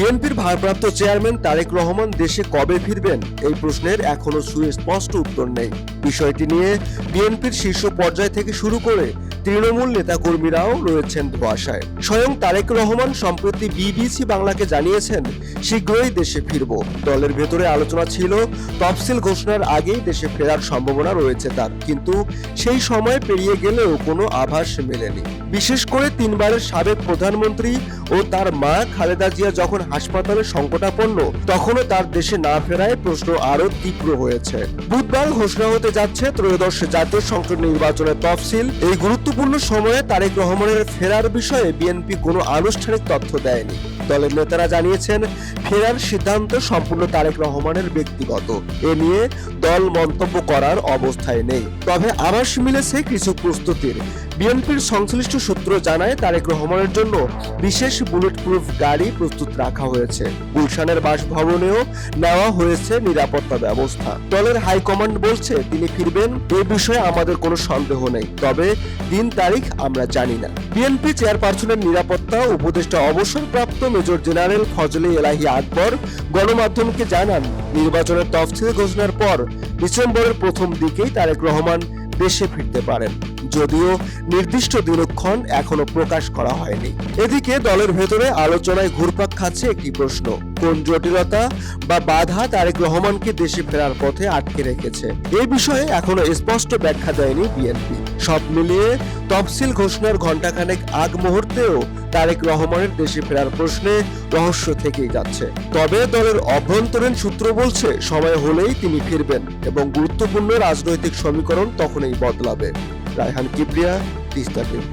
বিএনপির ভারপ্রাপ্ত চেয়ারম্যান তারেক রহমান দেশে কবে ফিরবেন এই প্রশ্নের এখনো সুস্পষ্ট উত্তর নেই। বিষয়টি নিয়ে বিএনপির শীর্ষ পর্যায় থেকে শুরু করে তৃণমূল নেতাকর্মীরাও রয়েছেন ধোঁয়াশায়। স্বয়ং তারেক রহমান সম্প্রতি বিবিসি বাংলাকে জানিয়েছেন, শীঘ্রই দেশে ফিরব। দলের ভেতরে আলোচনা ছিল তফসিল ঘোষণার আগেই দেশে ফেরার সম্ভাবনা রয়েছে তার, কিন্তু সেই সময় পেরিয়ে গেলেও কোনো আভাস মেলেনি। বিশেষ করে তিনবারের সাবেক প্রধানমন্ত্রী ও তার মা খালেদা জিয়া যখন হাসপাতালে সংকটাপন্ন, তখনও তার দেশে না ফেরায় প্রশ্ন আরো তীব্র হয়েছে। বুধবার ঘোষণা হতে যাচ্ছে ত্রয়োদশ জাতীয় সংসদ নির্বাচনের তফসিল। এই গুরুত্বপূর্ণ সময়ে তারেক রহমানের ফেরার বিষয়ে বিএনপি কোনো আনুষ্ঠানিক তথ্য দেয়নি। দলের নেতারা জানিয়েছেন, ফেরার সিদ্ধান্ত সম্পূর্ণ তারেক রহমানের ব্যক্তিগত। এ নিয়ে দল মন্তব্য করার অবস্থায় নেই। তবে আভাস মিলেছে কিছু প্রস্তুতির। বিএনপির সংশ্লিষ্ট সূত্র জানায়, তারেক রহমানের জন্য বিশেষ বুলেট প্রুফ গাড়ি প্রস্তুত রাখা হয়েছে। গুলশানের বাসভবনেও নেওয়া হয়েছে নিরাপত্তা ব্যবস্থা। দলের হাইকমান্ড বলছে, তিনি ফিরবেন এ বিষয়ে আমাদের কোনো সন্দেহ নেই, তবে দিন তারিখ আমরা জানি না। বিএনপি চেয়ারপারসনের নিরাপত্তা উপদেষ্টা অবসরপ্রাপ্ত মেজর জেনারেল ফজলে এলাহি আকবর গণমাধ্যমকে জানান, নির্বাচনের তফসিল ঘোষণার পর ডিসেম্বরের প্রথম দিকেই তারেক রহমান দেশে ফিরতে পারেন, যদিও নির্দিষ্ট দিনক্ষণ এখনো প্রকাশ করা হয়নি। এদিকে দলের ভেতরে আলোচনায় ঘুরপাক খাচ্ছে একটি প্রশ্ন, কোন জটিলতা বা বাধা তারেক রহমানকে দেশে ফেরার পথে আটকে রেখেছে। এই বিষয়ে এখনো স্পষ্ট ব্যাখ্যা দেয়নি বিএনপি। সব মিলিয়ে তফসিল ঘোষণার ঘণ্টাখানেক আগ মুহূর্তেও তারেক রহমানের দেশে ফেরার প্রশ্নে রহস্য থেকেই যাচ্ছে। তবে দলের অভ্যন্তরীণ সূত্র বলছে, সময় হলেই তিনি ফিরবেন এবং গুরুত্বপূর্ণ রাজনৈতিক সমীকরণ তখনই বদলাবে। রায়হান কিবরিয়া, তিস্তা টিভি।